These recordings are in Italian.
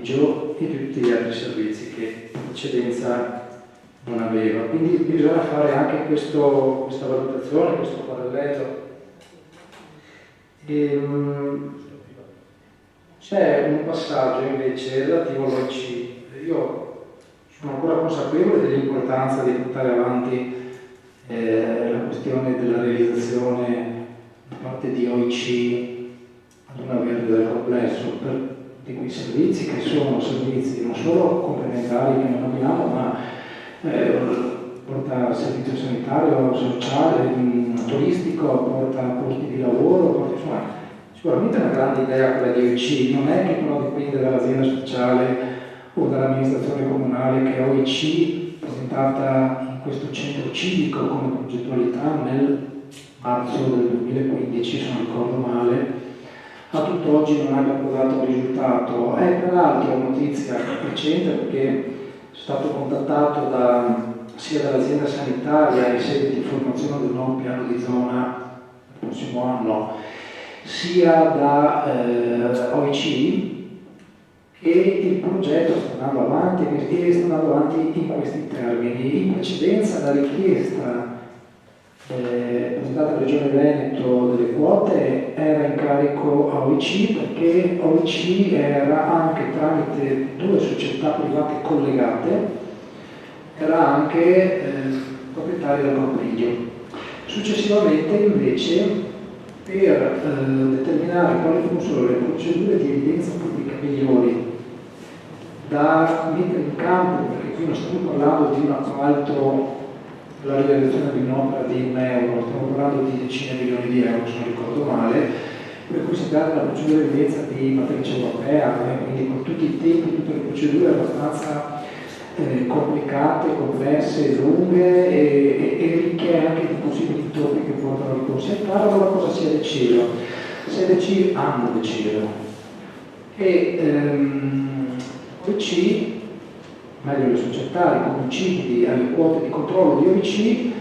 e di tutti gli altri servizi che in precedenza non aveva. Quindi bisogna fare anche questa valutazione, questo parallelo. C'è un passaggio invece relativo all'OIC. Io sono ancora consapevole dell'importanza di portare avanti la questione della realizzazione da parte di OIC ad una verde del complesso di quei servizi che sono servizi non solo complementari che non abbiamo, ma porta servizio sanitario, sociale, turistico, porta posti di lavoro, insomma, sicuramente è una grande idea quella di OIC, non è che però dipende dall'azienda speciale o dall'amministrazione comunale, che OIC presentata in questo centro civico come progettualità nel marzo del 2015, se non ricordo male, a tutt'oggi non abbia dato un risultato. È tra l'altro notizia recente perché sono stato contattato sia dall'azienda sanitaria in sede di formazione del nuovo piano di zona il prossimo anno, sia da OIC, che il progetto sta andando avanti e sta andando avanti in questi termini. In precedenza la richiesta presentata alla Regione Veneto delle quote era in carico a OIC, perché OIC era anche, tramite due società private collegate, era anche proprietario del compendio. Successivamente invece, per determinare quali fossero le procedure di evidenza pubblica migliori da mettere in campo, perché qui non stiamo parlando di un appalto, la realizzazione di un'opera di 1 euro, stiamo parlando di decine di milioni di euro, se non ricordo male, per cui si tratta di una procedura di evidenza di matrice europea, quindi con tutti i tempi, tutte le procedure abbastanza complicate, complesse, lunghe e ricche anche di possibili intoppi che portano a ricorsi al tavolo. La cosa si è deciso, hanno deciso, e OIC, meglio le società riconducibili alle quote di controllo di OIC,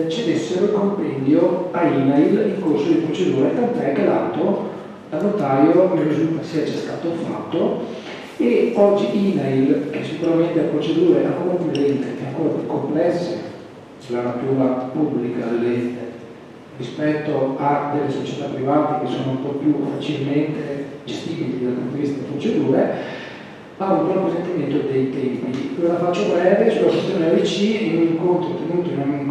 cedessero il compendio a INAIL in corso di procedura, tant'è che l'atto da notaio mi risulta sia già stato fatto, e oggi INAIL, che sicuramente ha procedure ancora più lente e ancora più complesse sulla natura pubblica dell'ente rispetto a delle società private che sono un po' più facilmente gestibili dal punto di vista delle procedure, ha un buon appresentamento dei tempi. La faccio breve sulla questione OIC. In un incontro tenuto in un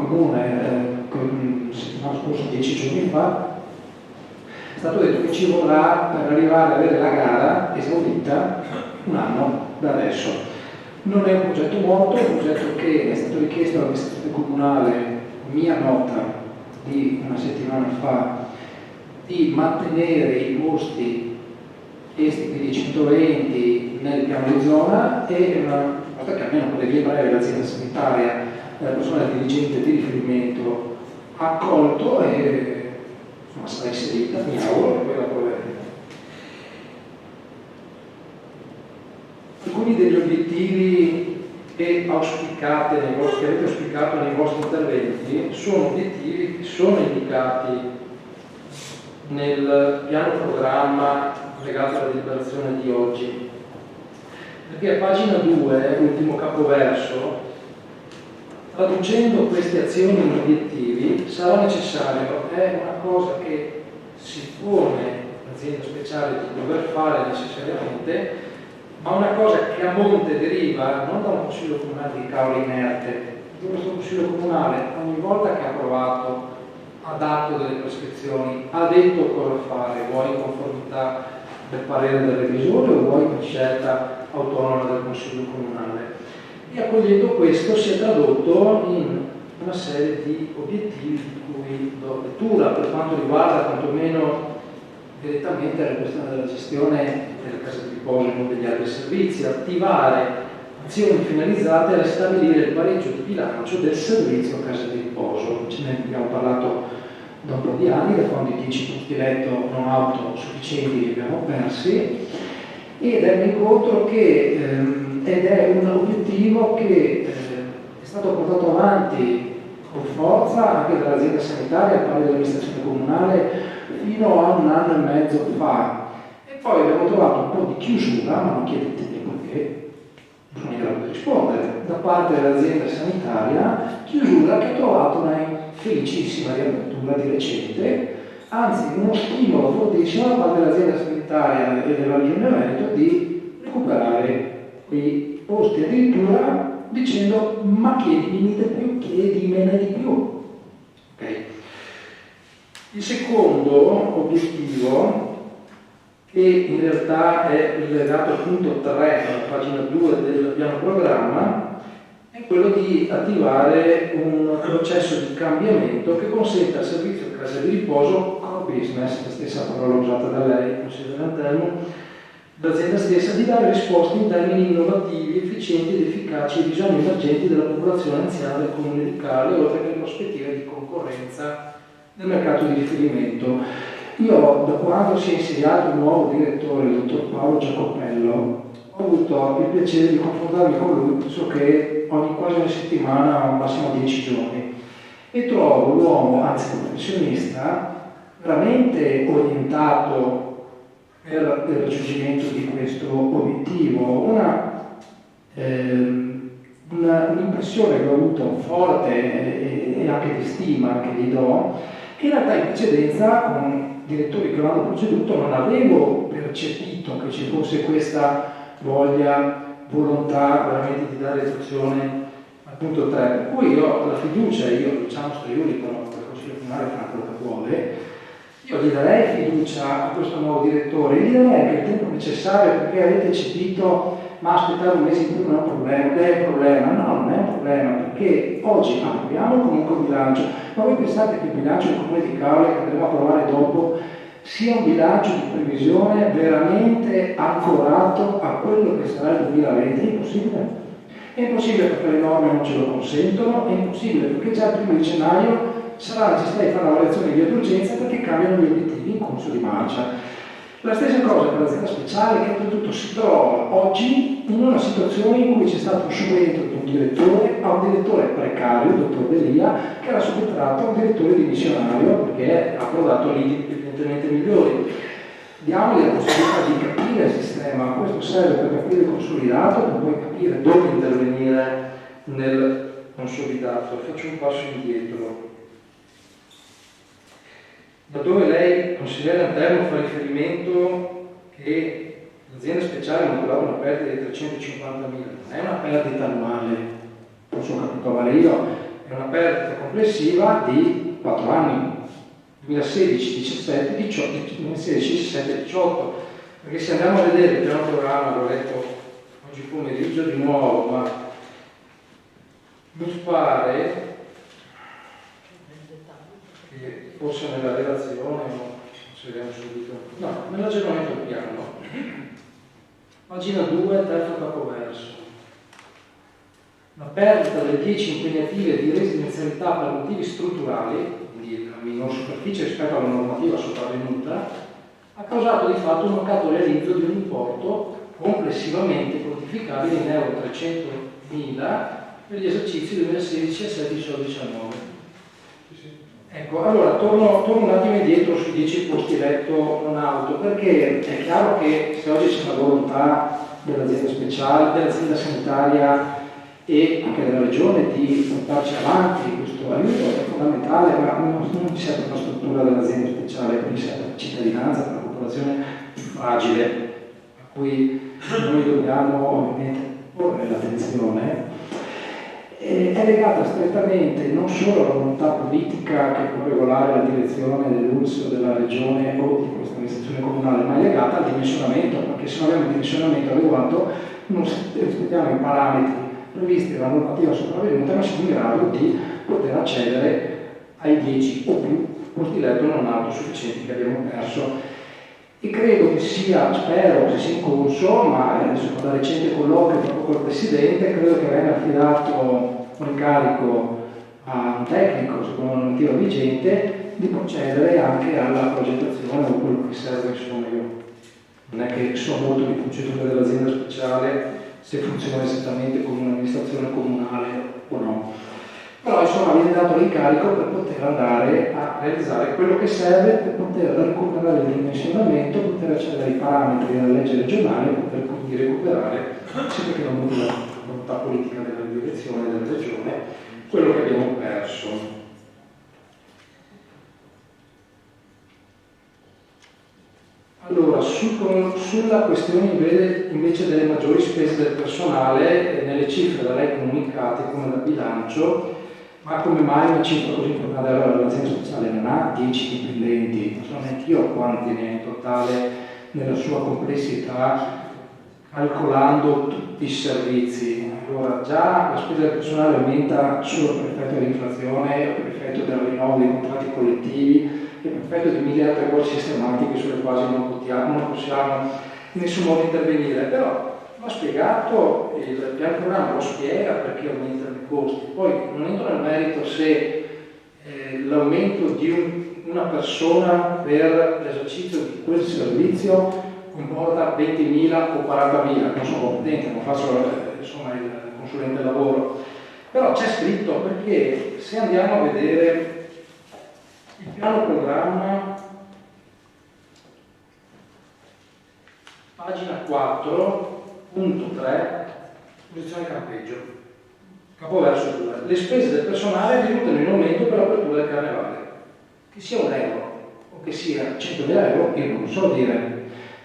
comune settimana scorsa, 10 giorni fa, è stato detto che ci vorrà, per arrivare ad avere la gara esaurita, 1 anno da adesso. Non è un progetto morto, è un progetto che è stato richiesto all'amministrazione comunale, mia nota di una settimana fa, di mantenere i posti estimi di 120 nel piano di zona, e una cosa che almeno per le vie brevi l'azienda sanitaria, la persona dirigente di riferimento ha accolto e insomma sarà inserita, mi auguro, e poi la proveremo. Alcuni degli obiettivi che avete auspicato nei vostri interventi sono obiettivi che sono indicati nel piano programma legato alla deliberazione di oggi, perché a pagina 2, ultimo capoverso, traducendo queste azioni in obiettivi sarà necessario, è una cosa che si pone l'azienda speciale di dover fare necessariamente, ma una cosa che a monte deriva non da un consiglio comunale di cavolo inerte. Questo consiglio comunale ogni volta che ha approvato ha dato delle prescrizioni, ha detto cosa fare, vuoi in conformità del parere del revisore o vuoi per scelta autonoma del consiglio comunale. E accogliendo questo si è tradotto in una serie di obiettivi di cui do lettura per quanto riguarda quantomeno direttamente la questione della gestione delle case di riposo e non degli altri servizi, attivare azioni finalizzate a ristabilire il pareggio di bilancio del servizio case di riposo. Ce ne abbiamo parlato da un po' di anni, da quando i 10 posti letto non autosufficienti li abbiamo persi, ed è un incontro che ed è un obiettivo che è stato portato avanti con forza anche dall'azienda sanitaria, pari dell'amministrazione comunale, fino a 1 anno e mezzo fa. E Poi abbiamo trovato un po' di chiusura, ma non chiedetevi perché, non è grado di rispondere, da parte dell'azienda sanitaria, chiusura che ha trovato una felicissima riapertura di recente, anzi uno stimolo fortissimo da parte dell'azienda sanitaria e della Regione Veneto di recuperare quei posti, addirittura dicendo ma chiedimi di più, chiedimene di più. Okay. Il secondo obiettivo, che in realtà è legato al punto 3, alla pagina 2 del piano programma, è quello di attivare un processo di cambiamento che consenta al servizio casa di riposo core business, la stessa parola usata da lei, consigliere Antelmo, l'azienda stessa, di dare risposte in termini innovativi, efficienti ed efficaci ai bisogni emergenti della popolazione anziana del comune di Calle, oltre che alle prospettive di concorrenza nel mercato di riferimento. Io, da quando si è insediato il nuovo direttore, il dottor Paolo Giacopello, ho avuto il piacere di confrontarmi con lui, penso che ogni quasi una settimana, massimo 10 giorni, e trovo l'uomo, anzi un professionista, veramente orientato per il raggiungimento di questo obiettivo. Un'impressione che ho avuto forte e anche di stima che gli do, che in realtà in precedenza con direttori che lo hanno proceduto non avevo percepito che ci fosse questa volontà veramente di dare attuazione al punto 3. Per cui io ho la fiducia, Luciano Straiuli, però il Consiglio Comunale fa quello che vuole, io gli darei fiducia a questo nuovo direttore, gli darei anche il tempo necessario, perché avete cepito ma aspettare un mese in più non è un problema. È un problema? No, non è un problema, perché oggi approviamo comunque un bilancio, ma voi pensate che il bilancio del Comune di Caole che andremo a approvare dopo sia un bilancio di previsione veramente ancorato a quello che sarà il 2020? È impossibile. È impossibile perché le norme non ce lo consentono, è impossibile perché già il 1 gennaio sarà necessario fare una variazione di via d'urgenza perché cambiano gli obiettivi in corso di marcia. La stessa cosa per l'azienda speciale, che oltretutto si trova oggi in una situazione in cui c'è stato un subentro di un direttore a un direttore precario, il dottor Delia, che era subentrato a un direttore dimissionario perché ha provato lì evidentemente migliori. Diamogli la possibilità di capire il sistema, questo serve per capire il consolidato, per poi capire dove intervenire nel consolidato. Faccio un passo indietro. Da dove lei, consigliere Antelmo, fa riferimento che l'azienda speciale ha maturato una perdita di 350.000, non è una perdita annuale, forse ho capito male io, è una perdita complessiva di 4 anni, 2016, 17, 18, 2016, 17, 18, perché se andiamo a vedere il piano programma, l'ho letto oggi pomeriggio di nuovo, ma mi pare che forse nella relazione o se vediamo subito, no, nell'aggiornamento del piano, pagina 2, terzo capoverso, la perdita delle 10 impegnative di residenzialità per motivi strutturali, quindi la minor superficie rispetto alla normativa sopravvenuta, ha causato di fatto un mancato realizzo di un importo complessivamente quantificabile in euro 300.000 per gli esercizi 2016, 17, 18, 19. Ecco, allora torno un attimo indietro sui 10 posti letto non auto, perché è chiaro che se oggi c'è una volontà dell'azienda speciale, dell'azienda sanitaria e anche della regione di portarci avanti questo aiuto è fondamentale, ma non ci serve una struttura dell'azienda speciale, quindi serve la cittadinanza, per la popolazione più fragile, a cui noi dobbiamo ovviamente porre l'attenzione. È legata strettamente non solo alla volontà politica che può regolare la direzione dell'ULSS della regione o di questa amministrazione comunale, ma è legata al dimensionamento, perché se non abbiamo un dimensionamento adeguato non rispettiamo i parametri previsti dalla normativa sopravvenuta, non siamo in grado di poter accedere ai 10 o più posti letto non autosufficienti che abbiamo perso. E credo che sia, spero che sia in corso, ma adesso con la recente colloquio proprio col Presidente, credo che venga affidato un incarico a un tecnico, secondo la normativa vigente, di procedere anche alla progettazione o quello che serve. Insomma, io non è che so molto di procedure dell'azienda speciale, se funziona esattamente come un'amministrazione comunale o no. Però insomma viene dato l'incarico per poter andare a realizzare quello che serve per poter recuperare il dimensionamento, poter accedere ai parametri della legge regionale, poter quindi recuperare, sempre che non muta la volontà politica della direzione della regione, quello che abbiamo perso. Allora, sulla questione invece delle maggiori spese del personale, nelle cifre da lei comunicate come da bilancio, ma come mai una cifra così importante? Allora, l'azienda speciale non ha 10 dipendenti, non so neanche io quanti ne ha in totale nella sua complessità, calcolando tutti i servizi. Allora, già la spesa del personale aumenta solo per effetto dell'inflazione, per effetto del rinnovo dei contratti collettivi, e per effetto di mille altre cose sistematiche sulle quali non possiamo in nessun modo intervenire. Però l'ho spiegato, il piano programma lo spiega perché aumentano i costi. Poi non entro nel merito se l'aumento di una persona per l'esercizio di quel servizio comporta 20.000 o 40.000, non sono competente, non faccio insomma il consulente lavoro, però c'è scritto, perché se andiamo a vedere il piano programma, pagina 4.3, posizione campeggio, capoverso 2, le spese del personale risultano in aumento per l'apertura del carnevale, che sia €1 o che sia 100.000 euro, io non so dire.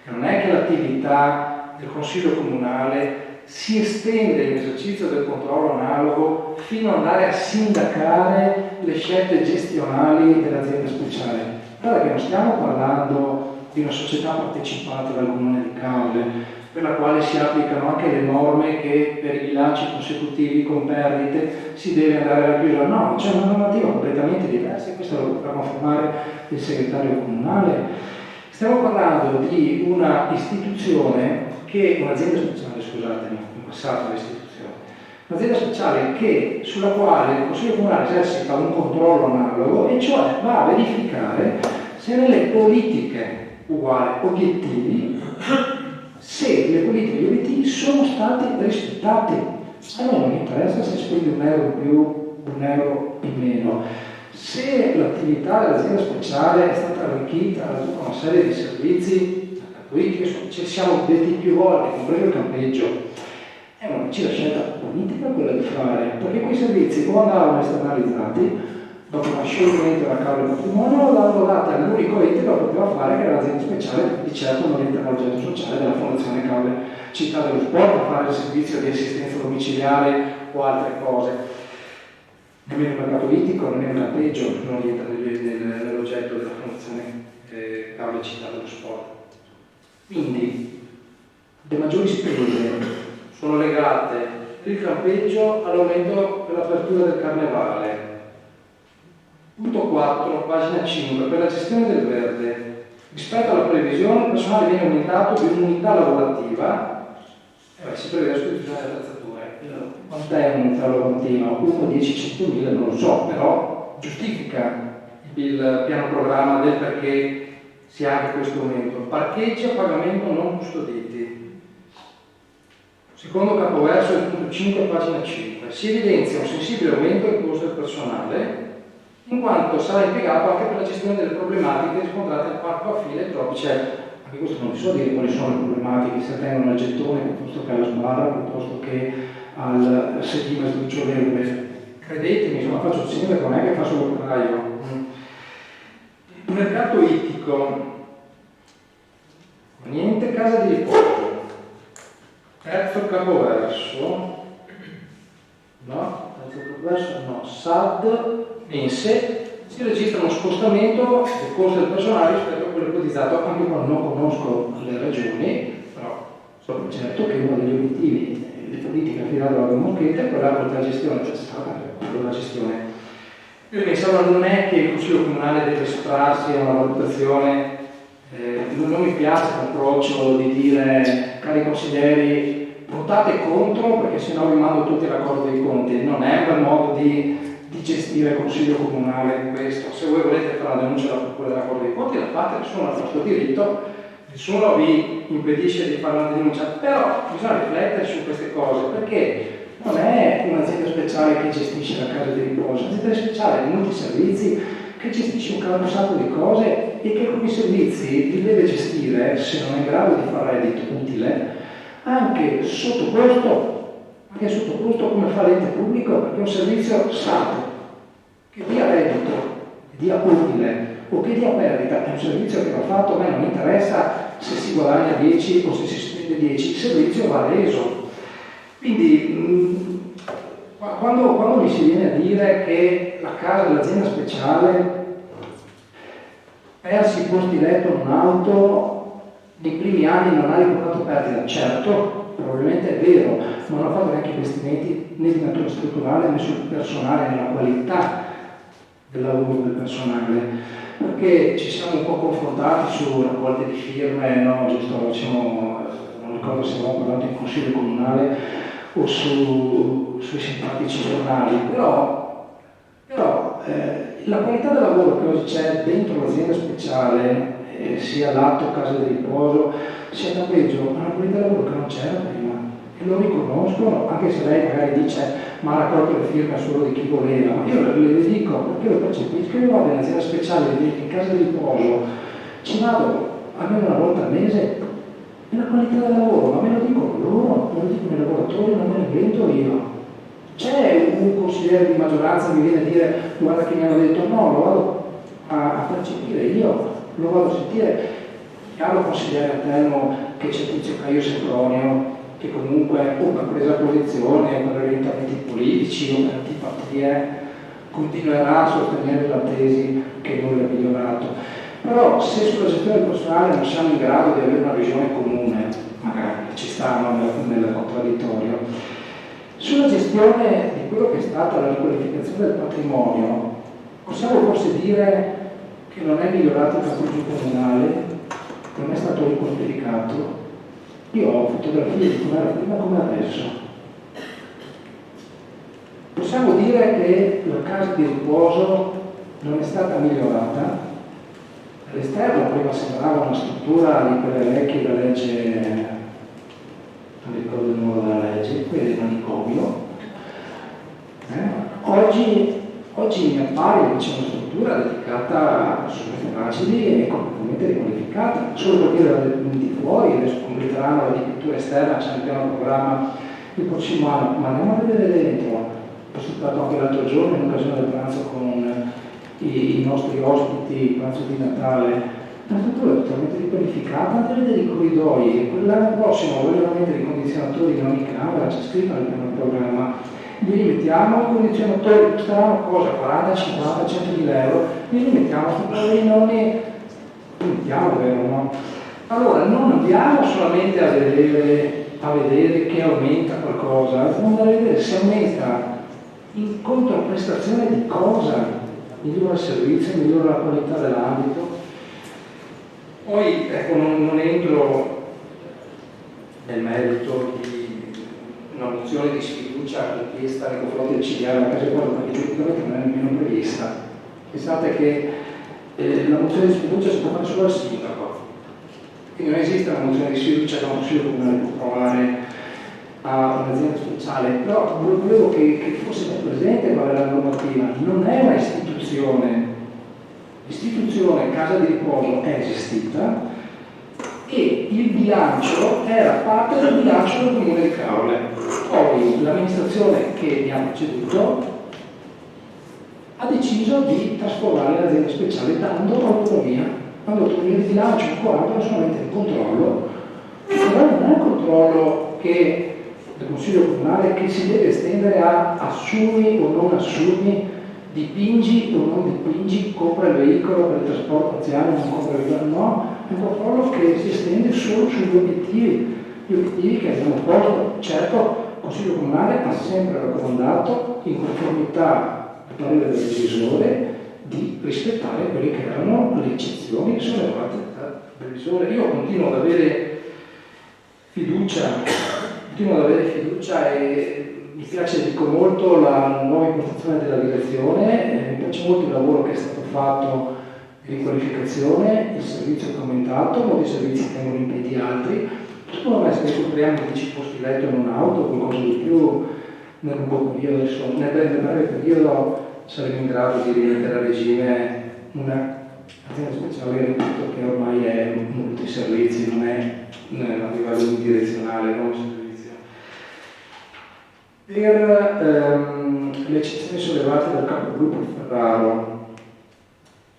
Non è che l'attività del Consiglio Comunale si estende in esercizio del controllo analogo fino ad andare a sindacare le scelte gestionali dell'azienda speciale. Guarda che non stiamo parlando di una società partecipata dal Comune di Caule, per la quale si applicano anche le norme che per i bilanci consecutivi con perdite si deve andare alla chiusura. No, c'è una normativa completamente diversa, e questo lo potrà confermare il segretario comunale. Stiamo parlando di una istituzione che, un'azienda speciale, scusatemi, in passato l'istituzione, un'azienda speciale sulla quale il Consiglio Comunale esercita un controllo analogo, e cioè va a verificare se nelle politiche uguali obiettivi, se le politiche e gli obiettivi sono stati rispettati. A noi non interessa se spendi €1 in più, €1 in meno. Se l'attività dell'azienda speciale è stata arricchita da tutta una serie di servizi gratuiti, ci siamo detti più volte, compreso il campeggio, è una scelta politica quella di fare, perché quei servizi o andavano esternalizzati, dopo una scioglimento della Caule Patrimonio, o l'hanno data all'unico ente che lo poteva fare, che era l'azienda speciale, di certo non rientra nell'oggetto sociale della Fondazione Caule Città dello Sport, a fare il servizio di assistenza domiciliare o altre cose. Nemmeno il mercato ittico, nemmeno il campeggio non rientra nell'oggetto della Fondazione Caule Città dello Sport. Quindi le maggiori spese sono legate per il campeggio all'aumento per l'apertura del carnevale. Punto 4, pagina 5, per la gestione del verde. Rispetto alla previsione, il personale viene aumentato di un'unità lavorativa, si prevede la sostituzione delle attrezzature. Quant'è un'unità lavorativa? 1, 10, 100.000, non lo so, però giustifica il piano programma del perché si ha anche questo aumento. Parcheggi a pagamento non custoditi. Secondo capoverso del punto 5, pagina 5. Si evidenzia un sensibile aumento del costo del personale, in quanto sarà impiegato anche per la gestione delle problematiche riscontrate al parco a file tropici. Anche questo non vi so dire quali sono le problematiche, se attengono al gettone piuttosto che alla sbarra, piuttosto che al sedime sdrucciolevole. Credetemi, insomma, faccio il segno che non è che faccio l'operaio. Il mercato ittico, niente casa di riposo. Terzo capoverso, no, SAD, mense, si registra uno spostamento del costo del personale rispetto a quello ipotizzato. Anche quando non conosco le ragioni, però sono certo che uno degli obiettivi di politica affidata alla Monchetta è quella della gestione, c'è stata la gestione. Io pensavo, non è che il Consiglio Comunale deve sottrarsi a una valutazione, non mi piace l'approccio di dire, cari consiglieri, votate contro perché sennò vi mando tutti all'accordo dei conti. Non è un bel modo di gestire il Consiglio Comunale questo. Se voi volete fare una denuncia alla procura dell'accordo dei conti, la fate, nessuno ha il vostro diritto, nessuno vi impedisce di fare una denuncia, però bisogna riflettere su queste cose, perché non è un'azienda speciale che gestisce la casa di riposo, un'azienda speciale ha molti servizi, che gestisce un sacco di cose e che con i servizi li deve gestire, se non è in grado di fare reddito utile, anche sottoposto come fa l'ente pubblico, perché è un servizio stato che dia reddito, che dia utile o che dia perdita, è un servizio che va fatto, a me non interessa se si guadagna 10 o se si spende 10, il servizio va reso. Quindi quando mi si viene a dire che la casa dell'azienda speciale, persi i posti letto in un'auto, nei primi anni non ha riportato perdita, certo, probabilmente è vero, ma non ha fatto neanche investimenti né di natura strutturale né sul personale, nella qualità del lavoro del personale, perché ci siamo un po' confrontati su raccolte di firme, no? Giusto, non ricordo se avevamo parlato in consiglio comunale o sui simpatici giornali, però la qualità del lavoro che oggi c'è dentro l'azienda speciale, sia l'atto casa di riposo, sia campeggio, è una qualità del lavoro che non c'era prima. E lo riconoscono, anche se lei magari dice ma ha raccolto le firme solo di chi voleva. Io le dico, perché lo percepisco, io vado in azienda speciale, in casa di riposo, ci vado almeno una volta al mese, e la qualità del lavoro, ma me lo dicono loro, me lo dicono i lavoratori, non me lo invento io. C'è un consigliere di maggioranza che mi viene a dire guarda che mi hanno detto no, lo vado a percepire io, lo vado a sentire. Chiaro consigliere alterno che c'è Tizio Caio Sempronio, che comunque o per presa posizione o per orientamenti politici o per antipatie continuerà a sostenere la tesi che nulla è migliorato. Però se sulla gestione del personale non siamo in grado di avere una visione comune, magari ci stanno nel contraddittorio, sulla gestione di quello che è stata la riqualificazione del patrimonio, possiamo forse dire che non è migliorato il patrimonio comunale, non è stato riqualificato. Io ho fotografie di come era prima come adesso. Possiamo dire che la casa di riposo non è stata migliorata. All'esterno prima sembrava una struttura di quelle vecchie da legge, non ricordo il nome della legge, quelle del manicomio. Oggi mi appare che c'è una struttura dedicata a strumenti facili e completamente riqualificata, solo perché di fuori adesso completeranno la pittura esterna, c'è anche un programma il prossimo anno, ma andiamo a vedere dentro. Ho stato anche l'altro giorno in occasione del pranzo con i nostri ospiti, il pranzo di Natale. La struttura è totalmente riqualificata, anche vedere i corridoi, l'anno prossimo vogliono mettere i condizionatori in ogni camera, c'è scritto nel piano programma. Li mettiamo i condizionatori, costeranno cosa? 40, 50, 100.000 euro, li mettiamo non li mettiamo, vero no? Allora non andiamo solamente a vedere che aumenta qualcosa, andiamo a vedere se aumenta in controprestazione di cosa, migliora il servizio, migliora la qualità dell'ambito. Poi ecco, non entro nel merito di una mozione di sfiducia richiesta nei confronti del CDA della Casa di Riposo, perché giuridicamente non è nemmeno prevista. Pensate che la mozione di sfiducia si può fare solo al sindaco, quindi non esiste una mozione di sfiducia che un consiglio comunale può provare a un'azienda speciale, però volevo che fosse presente qual è la normativa. Non è una istituzione, l'istituzione Casa di Riposo è esistita e il bilancio era parte del bilancio del Comune di Caorle. Poi l'amministrazione che mi ha preceduto ha deciso di trasformare l'azienda speciale dando autonomia di bilancio, ancora solamente il controllo, però non è un controllo del Consiglio Comunale che si deve estendere a assumi o non assumi, dipingi o non dipingi, compra il veicolo per il trasporto anziano o non compra il veicolo, no, è un controllo che si estende solo sugli obiettivi, gli obiettivi che abbiamo posto. Certo, il Consiglio Comunale ha sempre raccomandato, in conformità al parere del decisore, di rispettare quelle che erano le eccezioni sollevate dal decisore. Io continuo ad avere fiducia e mi piace, dico molto, la nuova impostazione della direzione, mi piace molto il lavoro che è stato fatto di riqualificazione, il servizio che è aumentato, molti servizi tengono in piedi altri. Secondo me se recuperiamo 10 posti letto in un'auto, qualcosa di più, nel lungo periodo, insomma, nel breve periodo saremo in grado di rimettere a regime un'azienda speciale agricoltura che ormai è un multiservizi, non è a livello unidirezionale, non un servizio. Per le eccezioni sollevate dal capogruppo Ferraro,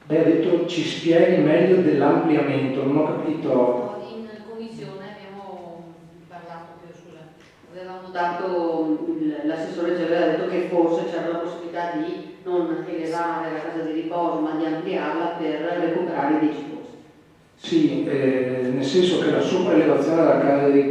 lei ha detto ci spieghi meglio dell'ampliamento, non ho capito. In commissione abbiamo parlato, avevamo dato, l'assessore ci aveva detto che forse c'era la possibilità di non elevare la casa di riposo ma di ampliarla per recuperare i 10 posti. Sì, nel senso che la sopraelevazione della casa di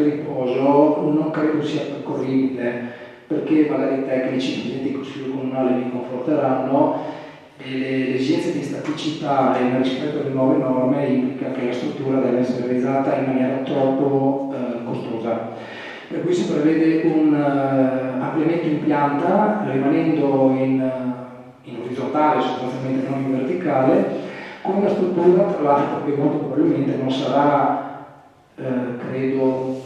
riposo non credo sia percorribile, perché magari i tecnici, i presidenti del Consiglio Comunale mi conforteranno, e le esigenze di staticità e il rispetto delle nuove norme implica che la struttura deve essere realizzata in maniera troppo costosa. Per cui si prevede un ampliamento in pianta, rimanendo in orizzontale, sostanzialmente non in verticale, con una struttura, tra l'altro, che molto probabilmente non sarà, credo,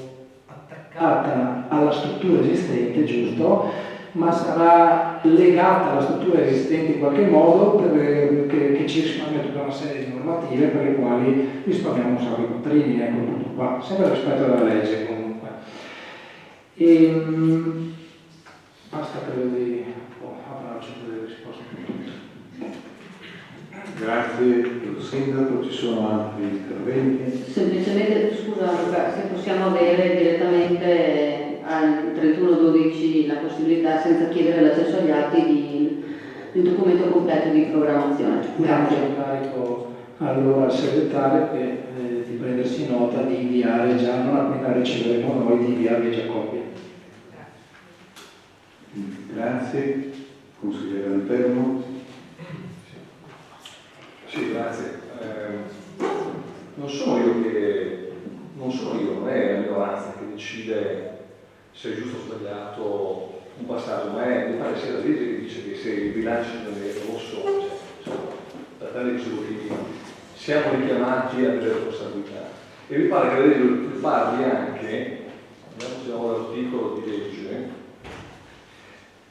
attaccata alla struttura esistente, giusto, ma sarà legata alla struttura esistente in qualche modo che ci risparmia tutta una serie di normative per le quali risparmiamo un sacco di quattrini, ecco, tutto qua, sempre rispetto alla legge comunque. Basta, credo di abbraccio per le risposte. Grazie, Sindaco. Ci sono altri interventi? Semplicemente, scusa, se possiamo avere direttamente al 31/12 la possibilità, senza chiedere l'accesso agli atti, di un documento completo di programmazione. Grazie. Carico allora al segretario di prendersi nota di inviare già, non appena riceveremo noi, di inviarvi già copie. Grazie. Consigliere Alterno. Sì, grazie. Non sono io, non è la minoranza che decide se è giusto o sbagliato un passaggio, ma mi pare sia la legge che dice che se il bilancio non è rosso, per tale motivi, siamo richiamati a delle responsabilità. E mi pare che la legge parli anche, andiamo all'articolo di legge,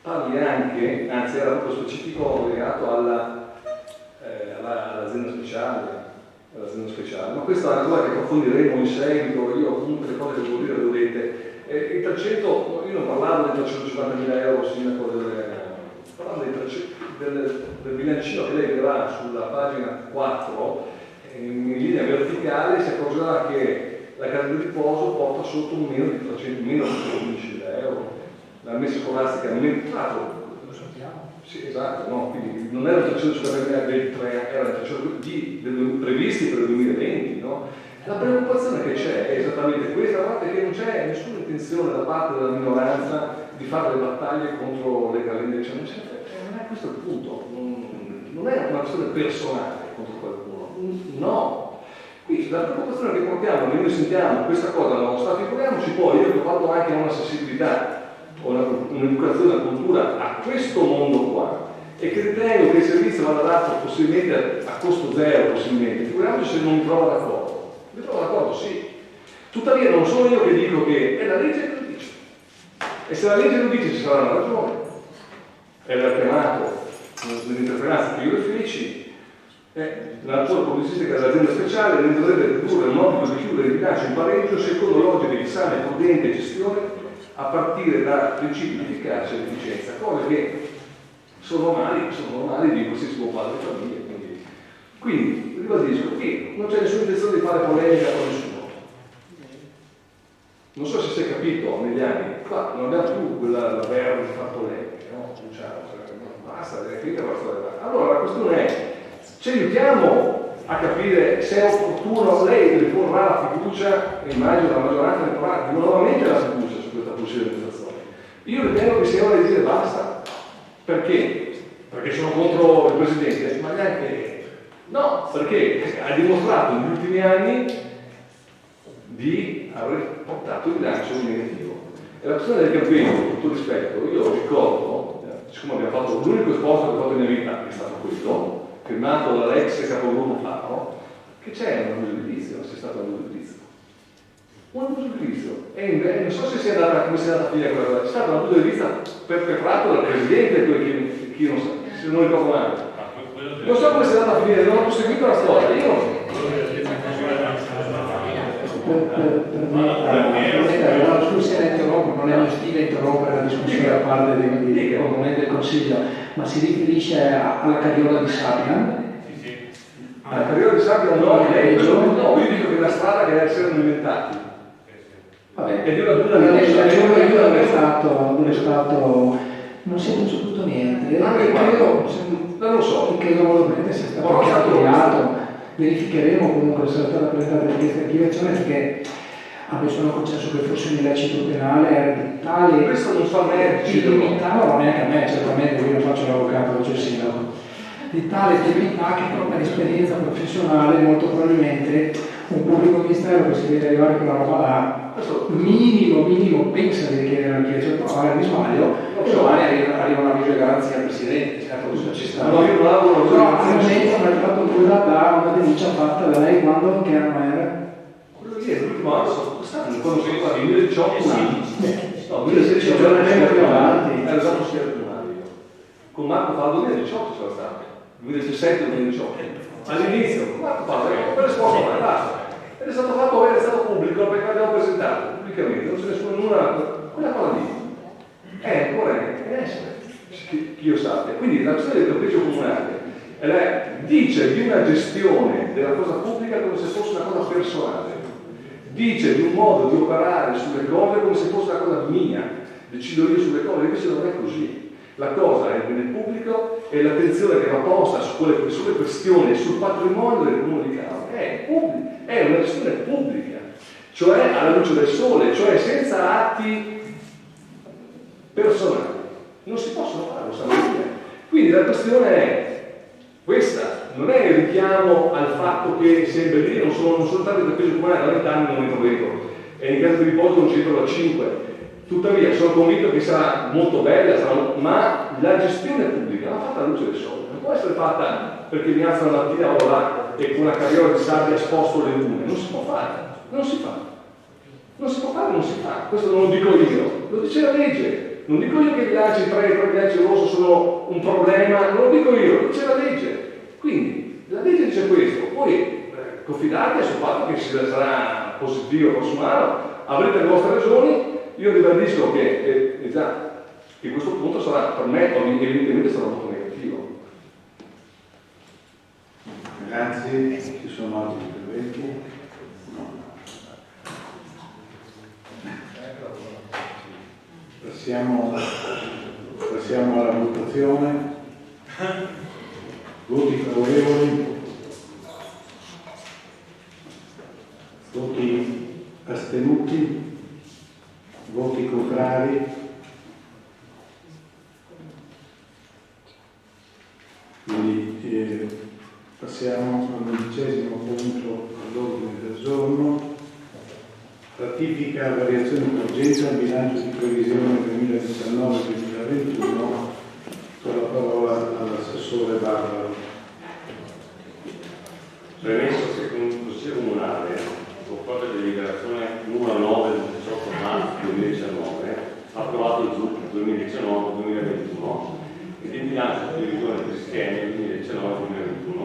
parli anche, anzi era proprio specifico legato all'azienda speciale, ma questa è una cosa che approfondiremo in seguito. Io comunque le cose che devo dire le vedete. Il 300, io non parlavo dei 350.000 euro, sindaco, parlavo del bilancino che lei vedrà sulla pagina 4, in linea verticale si accorgerà che la casa di riposo porta sotto un meno di 315.000 euro. La messa scolastica non è entrato. Sì, esatto, no, quindi non erano 350.000 del 3, erano 300 previsti per il 2020, no? La preoccupazione che c'è è esattamente questa, guardate che non c'è nessuna intenzione da parte della minoranza di fare le battaglie contro le calende, cioè, non è questo il punto, non è una questione personale contro qualcuno, no. Quindi la preoccupazione che portiamo, noi sentiamo questa cosa dallo Stato, figuriamoci poi, io che ho fatto anche una sensibilità, o un'educazione, una cultura a questo mondo qua, e che ritengo che il servizio vada dato possibilmente a costo zero, possibilmente, figuriamoci se non mi trovo d'accordo. Mi trovo d'accordo, sì. Tuttavia non sono io che dico che è la legge che lo dice. E se la legge lo dice ci sarà una ragione. È l'ha chiamato nell'interferenza che io le feci, la natura pubblicistica dell'azienda speciale ne dovrebbe ridurre l'obbligo di chiudere il bilancio in pareggio secondo logiche di sana e prudente gestione a partire da principi di efficacia e efficienza, cose che sono normali di qualsiasi padre di famiglia. Quindi ribadisco che non c'è nessuna intenzione di fare polemica con nessuno. Non so se si è capito negli anni, qua non abbiamo più quella verba di fare polemiche, no? Basta, allora la questione è, ci aiutiamo a capire se è opportuno, lei riporrà la fiducia, immagino la maggioranza riporrà nuovamente la fiducia su questa possibile amministrazione. Io ritengo che sia ora di dire basta. Perché? Perché sono contro il Presidente, ma neanche... No, perché ha dimostrato negli ultimi anni di aver portato il bilancio in negativo. E la questione del campegno, con tutto rispetto, io ricordo, siccome abbiamo fatto l'unico esposto che ho fatto nella mia vita, che è stato quello, firmato dall'ex capogruppo Faro, che c'è un abuso edilizio, non c'è stato un abuso edilizio. un abuso d'ufficio. E non so se sia andata, come sia andata a finire quella cosa, c'è stato un abuso di vista perpetrato dal Presidente, chi non sa, se non ricordo male. Non so come sia andata a finire, non ho proseguito la storia, io non so. Per me la discussione interrompe, non è uno stile interrompere la discussione da parte dei componenti del Consiglio, ma si riferisce alla carriola di Sapian. Alla carriola di Sapian no, io dico che è una strada che si erano inventati. Vabbè, E di una non è stato, non si è saputo niente. Non lo so. Credo volutamente sia stato creato. Verificheremo comunque se è stata presentata questa archiviazione, perché a me sono concesso che fosse un illecito penale, era di tale. Questo non fa me, ci limitava, non neanche a me, certamente, io non faccio l'avvocato, faccio il sindaco, di tale tenuità che proprio per esperienza professionale molto probabilmente un pubblico ministero che si deve arrivare con la roba là, minimo pensa di richiedere l'archiviazione, però magari mi sbaglio, e domani arriva una avviso di garanzia al Presidente, certo, questo ci sta. No, io non lavoro, però al momento mi ha fatto quella da una denuncia fatta da lei quando, che anno era? Quello lì è l'ultimo anno, quest'anno, quando sono stati 2018 anni. No, 2016 2016 più avanti. Era esatto schiero primario. Con Marco Faldo 2018 c'era stato, 2017-2018. All'inizio, con Marco Faldo, per risposta mai, basta. Ed è stato fatto bene, è stato pubblico, perché l'abbiamo presentato pubblicamente, non c'è nessuno, quella cosa lì è ancora in essere, che io sappia. Quindi la questione del campeggio comunale dice di una gestione della cosa pubblica come se fosse una cosa personale, dice di un modo di operare sulle cose come se fosse una cosa mia, decido io sulle cose, invece non è così. La cosa è nel pubblico e l'attenzione che va posta sulle questioni, sul patrimonio del comune di Cavo è una gestione pubblica, cioè alla luce del sole, cioè senza atti personali. Non si possono fare, lo sanno dire. Quindi la questione è questa, non è il richiamo al fatto che se imbellire non sono stati del peso comunale da 20 anni, non mi prometto, e in casa di riposo non c'entro da 5. Tuttavia sono convinto che sarà molto bella, ma la gestione pubblica va fatta alla luce del sole, non può essere fatta perché mi alzo la mattina o là e con una carriola di sabbia sposto le lune, non si può fare, non si fa. Non si può fare, non si fa, questo non lo dico io, lo dice la legge, non dico io che i bilanci 3 e i bilanci rosso sono un problema, non lo dico io, lo dice la legge. Quindi la legge dice questo, poi confidate sul fatto che sarà positivo o consumato, avrete le vostre ragioni. Io ribadisco che questo punto sarà, per me, evidentemente sarà molto negativo. Grazie, ci sono altri interventi? No. Passiamo alla votazione. Voti favorevoli? Voti astenuti? Voti contrari? Quindi passiamo al 11° punto all'ordine del giorno. Ratifica variazioni d'urgenza al bilancio di previsione 2019-2021. Do la parola all'assessore Barbaro. Premesso che il Consiglio Comunale, con propria deliberazione numero 9 del 18 marzo 2019, ha approvato il ZUP 2019-2021 ed il bilancio di previsione triennio 2019-2021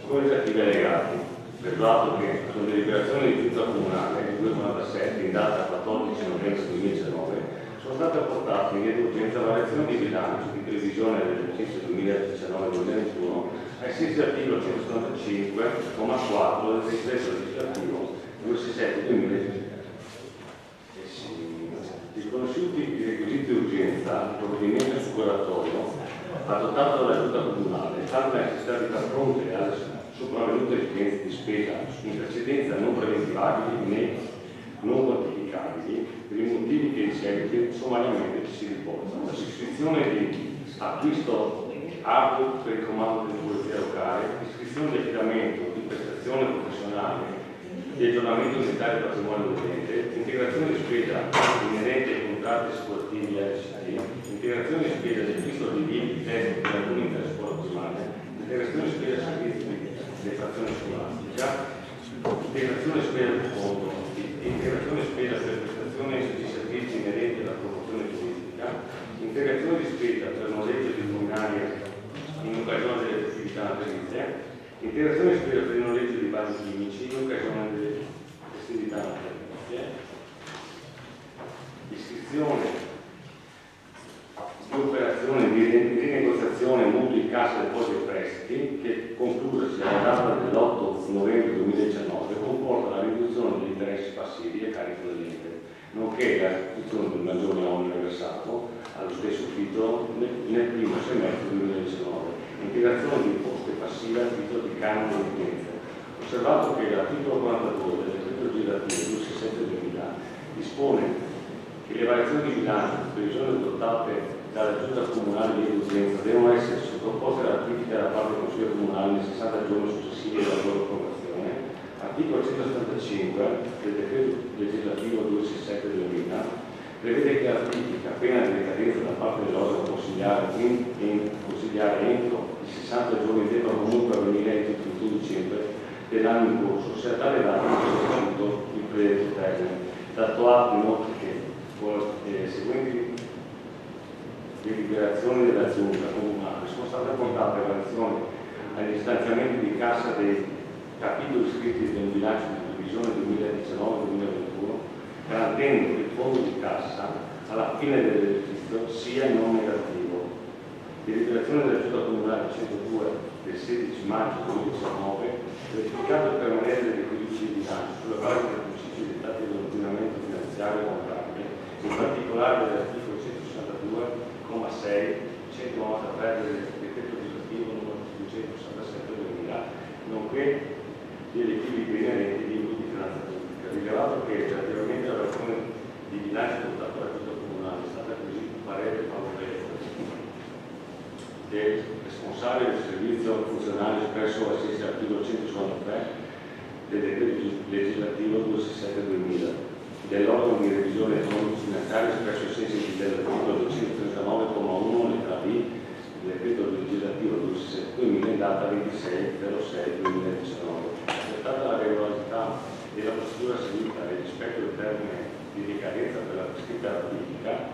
con i relativi allegati. Ricordato che con deliberazione di giunta comunale 297 in data 14 novembre 2019 sono state apportate in via d'urgenza variazioni di bilancio di previsione dell'esercizio 2019-2021 ai sensi dell'articolo 195,4 del decreto legislativo 267/2020. Riconosciuti i requisiti di urgenza, il provvedimento assicuratorio adottato dalla Giunta Comunale sta necessità di far fronte alle sopravvenute esigenze di spesa in precedenza non preventivabili né non quantificabili per i motivi che in seguito sommariamente ci si riportano. La sostituzione di acquisto hardware per il comando della polizia locale, iscrizione di affidamento di prestazione professionale di aggiornamento unitario del patrimonio dell'ente, integrazione di spesa inerente ai contratti assicurativi LCT, integrazione di spesa del acquisto di libri di testo per alcune interscuola primaria, integrazione di spesa servizi di detrazione scolastica, integrazione di spesa del fondo, integrazione di spesa spesa per prestazioni di servizi inerenti alla promozione turistica, integrazione di spesa per noleggio di luminarie in occasione delle festività natalizie, integrazione di spesa per il noleggio di basi chimici in occasione delle festività natalizie, iscrizione di operazione di rinegoziazione mutui, cassa, depositi e prestiti che concludersi alla data dell'8 novembre 2019 comporta la riduzione degli interessi passivi a carico dell'ente, nonché la restituzione del maggiore onere versato allo stesso titolo nel primo semestre 2019, integrazione di imposte passive a titolo di canone di utenza. Osservato che l'articolo 42 del decreto legislativo 267/2000 dispone che le variazioni di bilancio di previsione adottate dalla Giunta Comunale di Utenza devono essere sottoposte alla ratifica da parte del Consiglio Comunale nei 60 giorni successivi alla loro approvazione. Articolo 175 del decreto legislativo 267/2000 prevede che la ratifica, appena di decadenza da parte dell'organo consigliare entro i 60 giorni, debba comunque avvenire entro il 31 dicembre dell'anno in corso, sia tale data che il predetto termine. Dato atto inoltre che con le seguenti deliberazioni della Giunta Comunale sono state apportate variazioni agli stanziamenti di cassa dei capitoli iscritti nel bilancio di previsione 2019-2021, garantendo che il fondo di cassa alla fine dell'esercizio sia non negativo. Deliberazione della Giunta Comunale 102 del 16 maggio 2019, verificato il permanere degli equilibri di bilancio sulla base dei principi dettati dall'ordinamento finanziario e contabile, in particolare dell'articolo 162 6, 193 del decreto legislativo numero 267/2000, nonché degli equilibri inerenti di limiti di finanza pubblica. Rilevato che relativamente alla versione di bilancio adottato dalla Giunta Comunale è stata acquisito un parere favorevole del responsabile del servizio funzionale espresso ai sensi dell'articolo 163 del decreto legislativo 267/2000, dell'organo di revisione economico-finanziaria espresso ai sensi dell'articolo 239,1 lettera B del decreto legislativo 267/2000 in data 26/06/2019. Accertata la regolarità della procedura seguita e rispetto del termine di decadenza per la prescritta ratifica,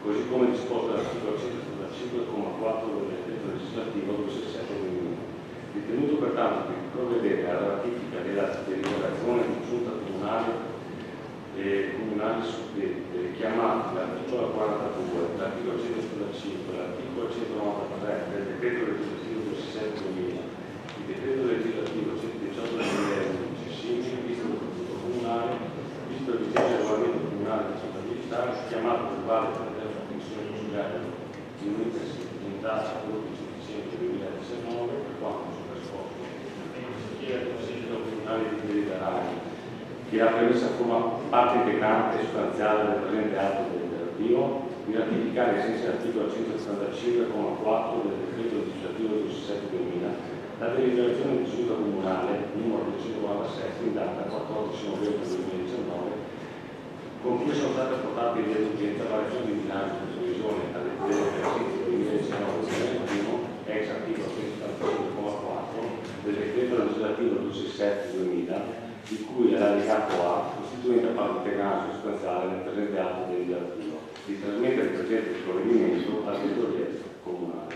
così come disposto dall'articolo 175,4 del decreto legislativo 267/2000. Ritenuto pertanto di provvedere alla ratifica della deliberazione di giunta comunale suddette, richiamati l'articolo 42, l'articolo 175, l'articolo 193 del decreto legislativo 267/2000, il decreto legislativo 118/2011, simili, visto il Consiglio Comunale, visto il disegno del regolamento comunale di contabilità, chiamato per vale della Commissione Consigliare in data 12 dicembre 2019, per quanto soppresposto, chiede al Consiglio Comunale di deliberare che la premessa forma parte integrante e sostanziale del presente atto deliberativo, di ratificare ai sensi dell'articolo 175,4 del decreto legislativo 267/2000 la deliberazione di giunta comunale numero 297 in data 14 novembre 2019, con cui sono state apportate in via d'urgenza variazioni di bilancio di previsione dell'esercizio 2019-2021 ex articolo 175,4 del decreto legislativo 267/2000, di cui l'allegato A, costituente parte integrante sostanziale nel presente atto deliberativo, di trasmettere il presente provvedimento al tesoreria comunale.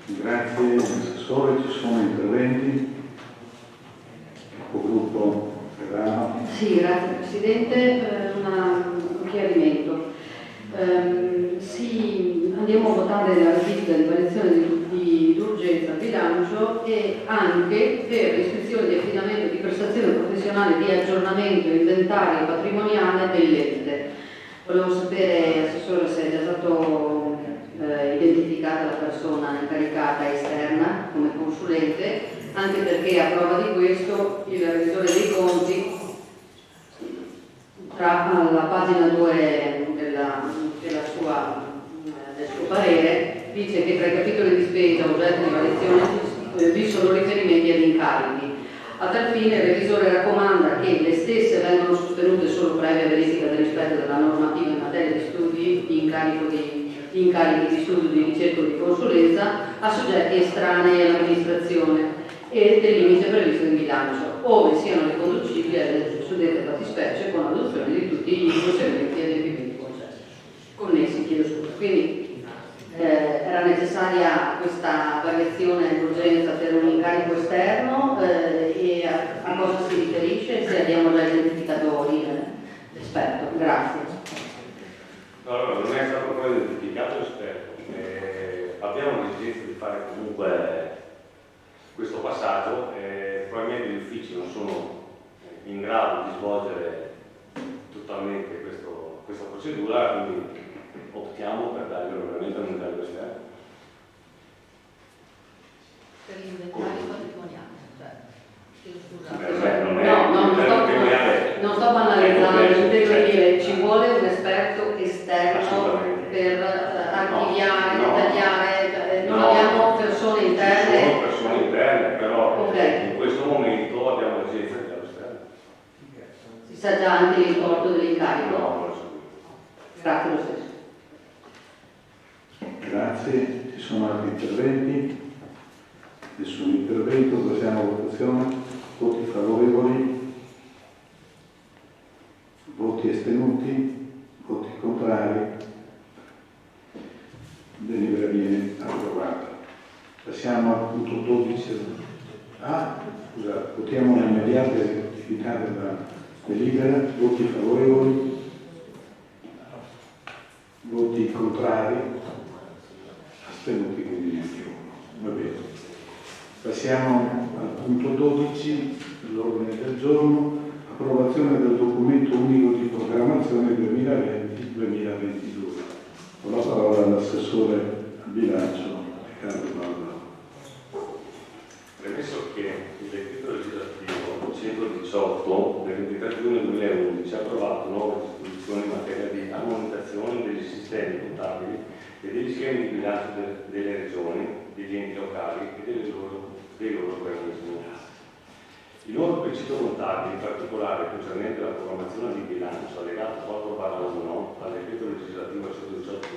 Grazie Assessore, ci sono interventi? Capogruppo Ferrara. Sì, grazie Presidente. Un chiarimento. Andiamo a votare la ratifica di variazione d'urgenza al bilancio e anche per iscrizione di affidamento di prestazione professionale di aggiornamento inventario patrimoniale dell'ente. Volevo sapere, Assessore, se è già stato identificata la persona incaricata esterna come consulente, anche perché a prova di questo il revisore dei conti alla pagina 2 del suo parere dice che tra i capitoli di spesa oggetto di variazione vi sono riferimenti agli incarichi. A tal fine il revisore raccomanda che le stesse vengano sostenute solo previa verifica del rispetto della normativa in materia di studi, di incarichi di studio, di ricerca o di consulenza a soggetti estranei all'amministrazione. e del limite previsto in bilancio, ove siano riconducibili alle suddette fattispecie con adozione di tutti i conseguenti adempimenti connessi. Chiedo scusa. Quindi era necessaria questa variazione d'urgenza per un incarico esterno e a cosa si riferisce, se abbiamo già identificato l'esperto. Grazie. Allora, non è stato ancora identificato l'esperto. Abbiamo l'esigenza di fare comunque questo passaggio, probabilmente gli uffici non sono in grado di svolgere totalmente questa procedura, quindi optiamo per dargli veramente un incarico esterno. Per l'inventario patrimoniale, cioè, scusate. Non sto banalizzando, intendo dire ci vuole un esperto esterno per archiviare, dettagliare, non abbiamo persone interne. Sono persone interne, però Okay. in questo momento abbiamo l'esigenza di darlo esterno. Si sa già anche l'importo dell'incarico? No, non lo so. Grazie lo stesso. Grazie, ci sono altri interventi? Nessun intervento, passiamo a votazione. Voti favorevoli? Voti astenuti? Voti contrari? Delibera viene approvata. Passiamo al punto 12. Scusate, votiamo l'immediata esecutività della delibera. Voti favorevoli? Voti contrari? Astenuti, quindi neanche uno. Va bene. Passiamo al punto 12 dell'ordine del giorno, approvazione del documento unico di programmazione 2020-2022. Con la parola all'assessore al bilancio, Riccardo Barba. Premesso che il decreto legislativo 118 del 23 giugno 2011 ha approvato nuove disposizioni in materia di armonizzazione degli sistemi contabili e degli schemi di bilancio delle regioni, degli enti locali e dei loro organismi. I nuovi principi contabili, in particolare concernente la programmazione di bilancio allegati